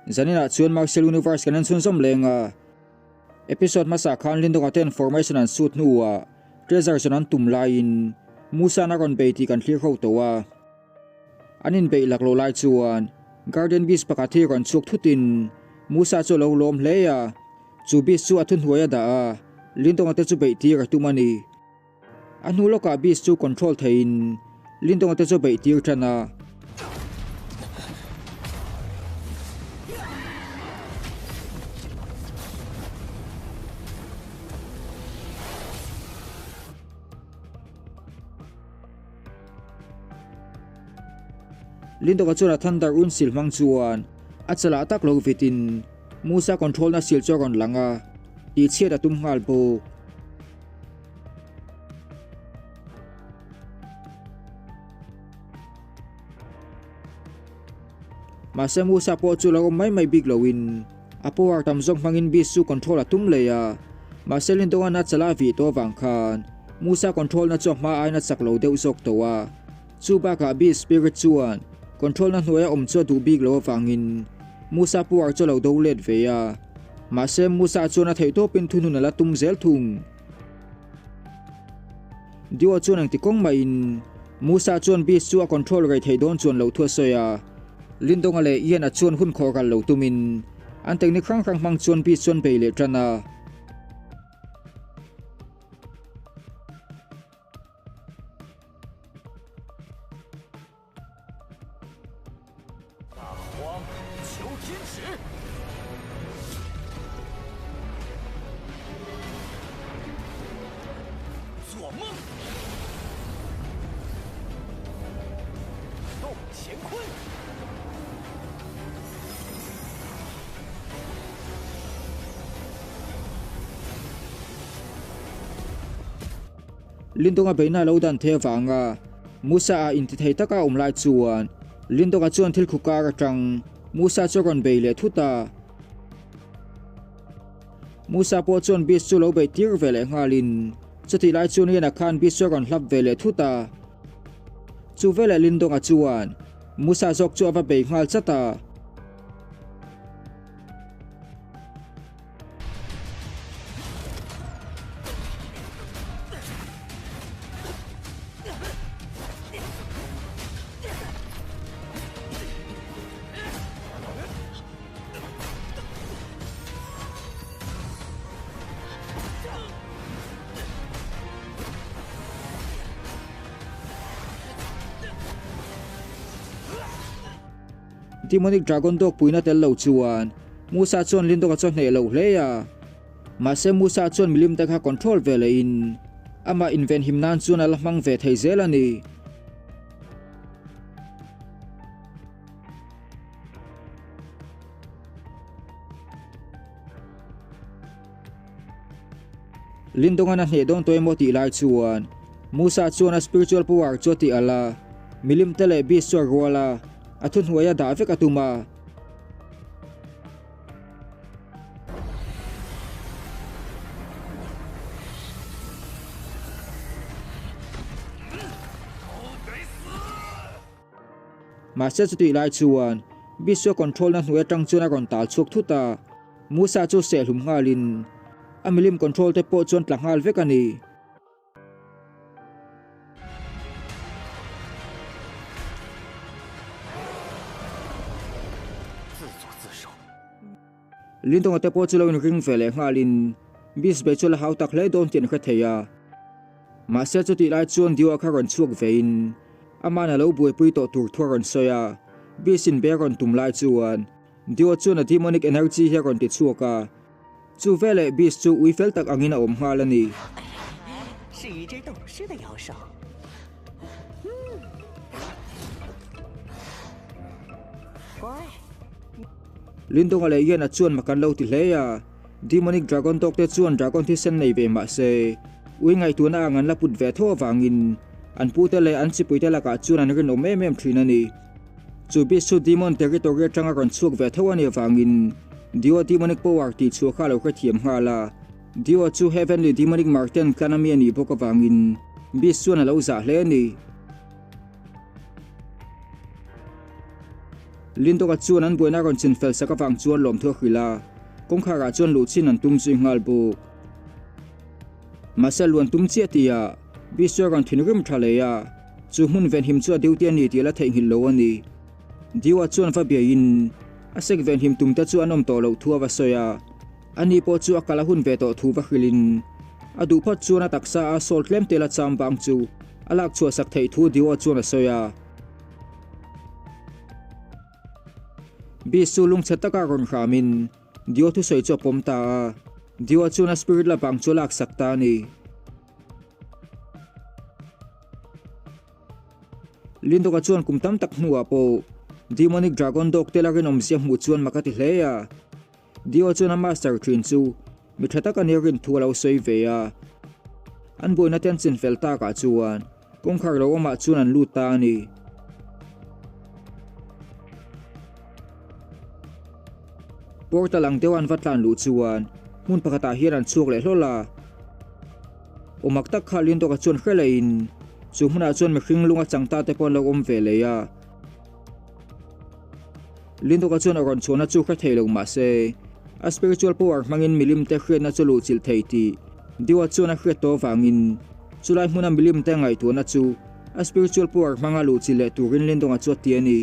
zanina chuan Marcel Universe kanan sun som lenga episode masa khan lindong aten formation an suit nuwa treasure sanan tumlai in Musa na kon beiti kan clear ho towa anin be laklo lai chuan garden beast pakati kon chuk thutin Musa chu lo lom hleya chu beast chu athun huaya da lindong ate chu beiti ka tumani anuloka beast chu control thein lindong ate chu beiti thana lindong achuna thunder un silmang chuan achala atak lo vitin Musa control na sil choron langa ti cheda tum ngal bo mase Musa po chu lo mai big lowin apo war tam zong mangin bis su control atum leya mase lindong na chala vi to wangkhan Musa control na chok ma ai na chaklo deu sok towa chuba ka bi spirit chuan control na hnuaya cho du big lo wangin Musa puar cho lo do let veya mase Musa chona theito pin thunu na la tum zel thung diwa chon ang tikong main Musa chon bis chu a control rai theidon chon lo thua soya lindong ale yen a chon hun khor kal lo tumin an technique khang mang chon bis chon pe le trana lindong a beina lo dan the wanga Musa a inti thei taka umlai chuan lindong a chuan thil khuka ka tang Musa choron beile thuta Musa po chuan bis chu lo be tir vele ngalin chuti lai chuan ina khan bis choron hlap vele thuta chu vele lindong a chuan Musa zok chu ava be ngal chata demonic dragon dog puina tel lo chuan Musa chon lindong a chon nei lo hleya mase Musa chon milim takha control vele in ama invent himnan chun alamang ve thei zelani lindong ana he don toy moti lai chuan Musa chon a spiritual power choti ala milim tele bis so rola athun huaya da vek atuma mase chuti lai chuan biswa control na hnuai tang chuna kon tal chuk thuta Musa chu se hlum ngalin amilim control te po chon tlangal vekani lindong te po chulo in ring vele ngalin bis be chula hau tak le don tin kha theya mase chuti lai chuan diwa kha ron chuk vein amana lo bui pui to tur thoron soya bisin be ron tum lai chuan diwa chuna demonic energy he ron ti chuka chu vele bis chu ui fel tak angina om halani 是一只懂事的妖兽。乖。 lindong ale yen a chuan makan lo ti hleya demonic dragon dog te chuan dragon thi sen nei ve ma se ui ngai tu na angan la put ve tho wangin an pu te le an chi pui te la ka chuan an rin o mem thinani chu bi su demon territory tanga ron chuk ve tho ani wangin dio demonic power ti chu kha lo kha thiam hala dio chu heavenly demonic marten kanami ani boka wangin bi su na lo za hle ni lin to ka chuan an boina ron chin fel saka wang chuan lom thua khila kong khara chuan lu chin an tum chui ngal bu masal luan tum chi atia biswa ron thinrim thaleya chu mun ven him chu duty ani ti la thei hil lo ani diwa chuan fa bia in asek ven him tum ta chu anom to lo thua wa soya ani po chu akala hun ve to thu wa khilin adu phat chuan a taksa a sol klem tela cham bang chu alak chu sak thei thu diwa chuan a soya bi sulung chataka ron khamin dio thu soi cho pomta diwa chuan a spirit la bang chu lak sakta ni lindo ka chuan kumtam tak hnuwa po demonic dragon dog telarin omsia mu chuan makati hleya dio chuan a master train chu mi thata ka nerin thualo soi veya an boina ten chin felta ka chuan kong khar lo ma chuan an luta ni portal ang dewan vatlan lu chuan mun pakata hian an chuk le hlola omak tak khalin to ka chuan khelein chu hmuna chuan mi hring lunga changta te pon lo om ve leya lindo ka chuan aron chona chu kha theilo ma se a spiritual power mangin milim te khre na chulu chil theiti diwa chuan a khre to wangin chulai hmuna milim te ngai tu na chu a spiritual power manga lu chil le turin lindo nga chu ti ani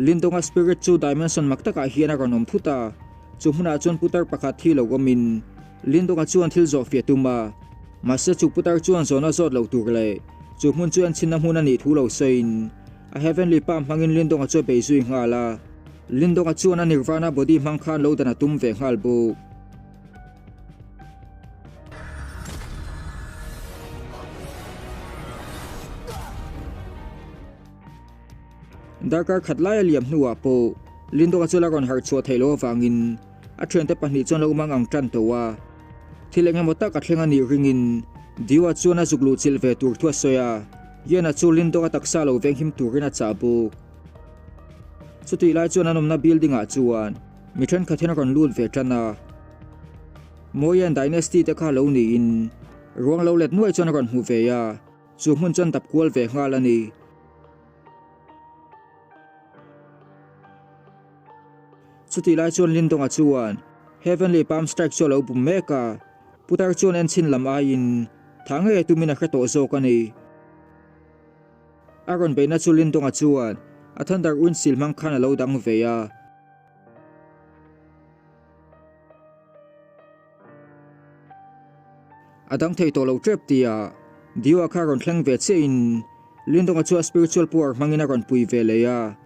lindonga spirit chu dimension maktaka hiana ranom phuta chu hmuna chuan putar pakhat thi lo gomin lindonga chuan thil zo fe tuma masa chu putar chuan zona zot lo tur le chu hmun chuan chinna hmun ani thu lo sein a heavenly palm hangin lindonga chu be zui ngala lindonga chuan a nirvana body mangkhan lo dana tum ve ngal bu darkar khatlaya liam hnuwa po lindonga chula ron har chu thailo wangin a thren te pahni chon lo mang ang tran towa thilenga mota ka thlenga ni ringin diwa chuna zuglu chil ve tur thua soya yena chu lindonga taksa lo veng him turina chabu chuti lai chuan anom na building a chuan mithan khathena ron lul ve tana moyan dynasty te kha lo ni in ruang lo let nuai chon ron hu ve ya chu mun chon tap kual ve ngalani chuti lai chuan lindonga chuan heavenly palm strike cho lo bum meka putar chuan en chin lam a in thange tumina kha to zo kani aron beina chu lindonga chuan a thunder win sil mang khana lo dang veya adang thei to lo trap tia diwa kha ron thlang ve che in lindonga chu spiritual power mangina ron pui ve leya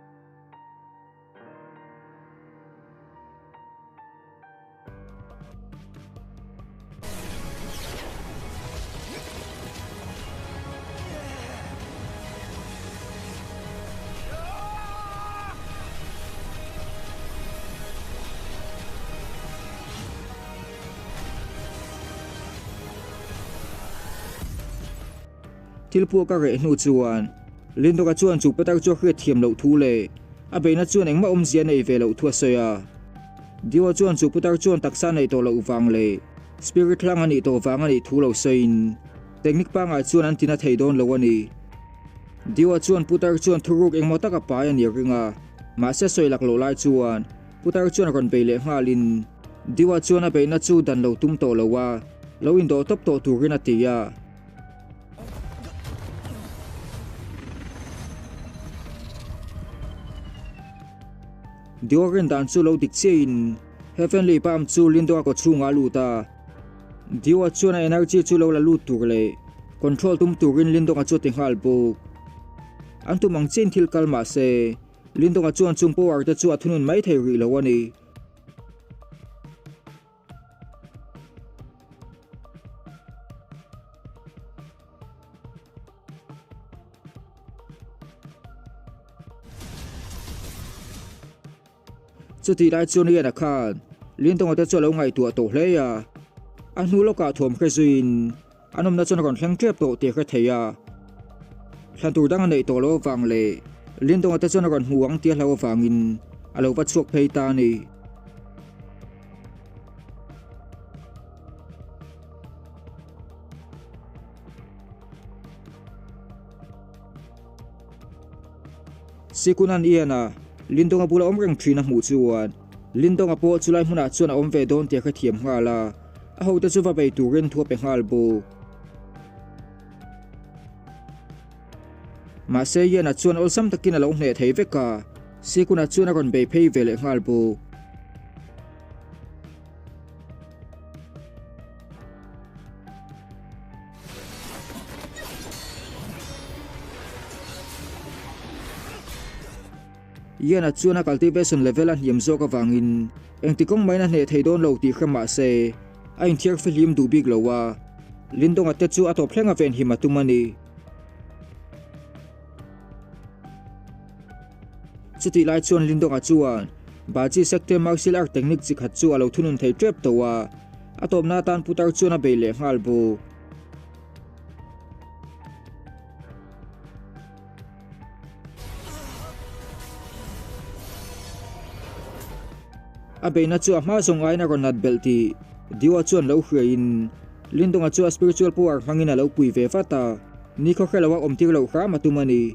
tilpu ka re hnu chuan lindonga chuan chu petar chu khre thiam lo thu le a beina chuan engma om zia nei ve lo thua soya diwa chuan chu putar chuan taksa nei to lo wang le spirit lang ani to wang ani thu lo sein technique pa nga chuan an tina thei don lo ani diwa chuan putar chuan thuruk engma taka pa ani ringa ma se soilak lo lai chuan putar chuan ron be le ngalin diwa chuan a beina chu dan lo tum to lo wa lo in do top to turina tia diorin dan chu lo dik chein heavenly palm chu lindonga ko chunga luta diwa chuna energy chu lo la lut tur le control tum turin lindonga chu tinghal bu antu mang chen thil kalma se lindonga chuan chung power ta chu athunun mai thei ri lo ani chuti lai chuan yana khan lindonga ta chu lo ngai tu to hleya a hnu loka thom khe zuin anom na chon ron thlang trep to te kha theya thlantur dang nei to lo wang le lindonga ta chon ron huang tia hlo wangin alo wa chuak phei ta ni sikunan iana lindonga bula omreng thina mu chuan lindonga po chulai hmuna chuan a om ve don te kha thiam ngala a hote chuwa bei turin thu pe ngal bu ma se iana chuan olsam takin alo hne thei veka sikuna chuan a ron bei phei vele ngal bu iana chuan a cultivation level an hiam zo ka wangin engtikong mai na hne thei don lo ti khama se a in thiar film du big lowa lindonga te chu atop hlenga ven himatumani chuti lai chuan lindonga chuan baji sector martial art technique chi khat chu alo thunun thei trap towa atop na tan putar chuan a beile ngal bu abeina chu ma song ai na ronat belti diwa chuan lo hrein lindonga chu spiritual power hangina lo pui ve fata ni kho khelawa omtir lo kha matumani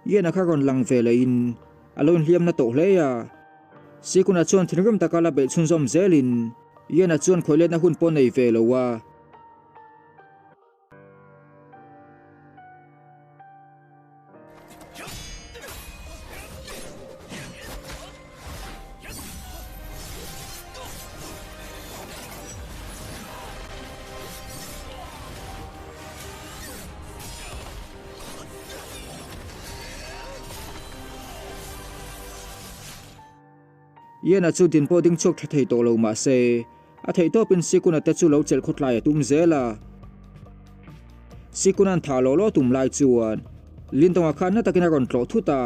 yena kharon lang vele in alon hliam na to hleya sikuna chuan thinrum takala be chunzom zelin yena chuan khoilet na hun pon nei velowa yena chu din po ding chok thei to lo ma se a thei to pin sikuna te chu lo chel khotlai tum zela sikunan thalo lo tum lai chuan lindonga khan na takina ron tlo thuta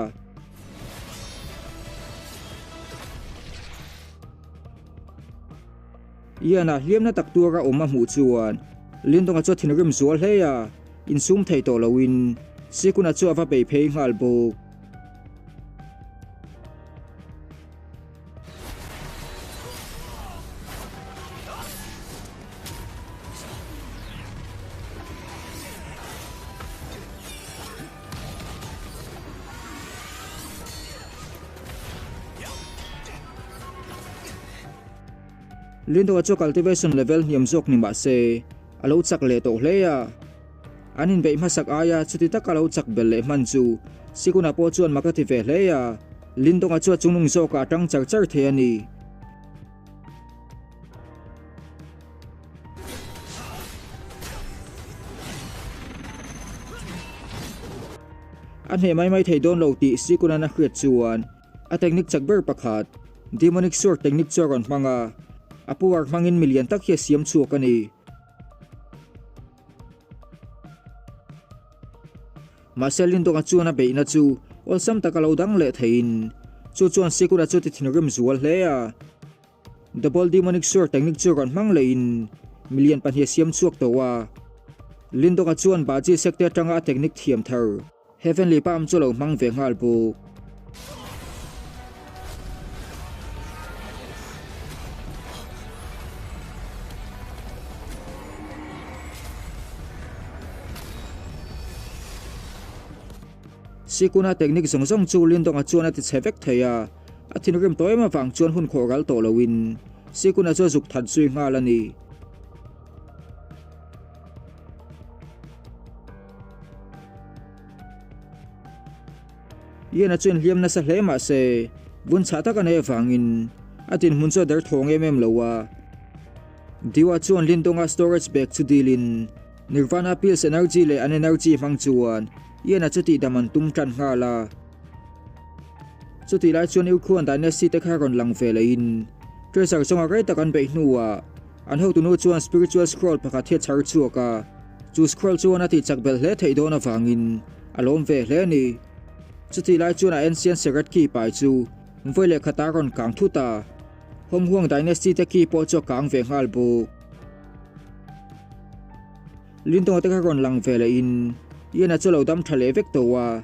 yena hliam na tak tura oma mu chuan lindonga chu thinrim zual heya in sum thei to lo in sikuna chu ava bei phei ngal bo lindonga chu cultivation level hiam zok ni ma se alo chak le to hleya anin be masak aya chuti tak alo chak bel le manchu sikuna po chuan makati ve hleya lindonga chu chungnung zo ka tang char char the ani an he mai thei don lo ti sikuna na khret chuan a technique chak ber pakhat demonic sword technique choron manga apuwar mangin million tak hi siam chu kani marcelin donga chu na be na chu olsam takalo dang le thein chu chuan sikura chu ti thinrim zual hleya double demonic sword technique chu ron mang lein million pan hi siam chuak towa lindonga chuan baji sector tanga technique thiam thar heavenly pam chu lo mang ve ngal bu sikuna technique zong chu lindonga chuan ati chevek theya athinrim toima wang chuan hun khoral to lowin sikuna chu zuk that chui ngalani yena chuan hliam na sa hlema se bun chata ka ne wangin atin mun chu der thong em lowa diwa chuan lindonga storage bag chu dilin nirvana pills energy le an energy mang chuan yena chuti daman tum tan ngala chuti lai chuan eu khuan dynasty te kharon lang velein treasure songa re takan be hnuwa an ho tu no chuan spiritual scroll pakha the char chuaka chu scroll chuan ati chakbel hle thei dona wangin alom ve hle ni chuti lai chuan ancient secret key pai chu voile khataron kang thuta hom huang dynasty te ki po cho kang ve ngal bu lindong te kharon lang velein yena chu lo dam thale vek towa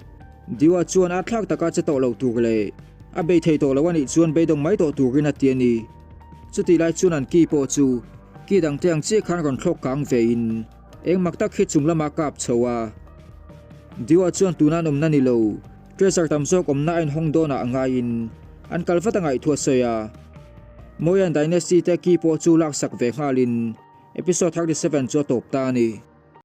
diwa chuan a thlak taka che to lo turle a be thei to lo ani chuan be dong mai to turin atiani chuti lai chuan an ki po chu ki dang tiang chi khan ron thlok kang ve in eng mak tak hi chunglama kap chowa diwa chuan tuna nom na ni lo treasure tamzok omna in hongdona anga in an kalvata ngai thua soya Moyan Dynasty te ki po chu lak sak ve ngalin episode 37 cho top ta ni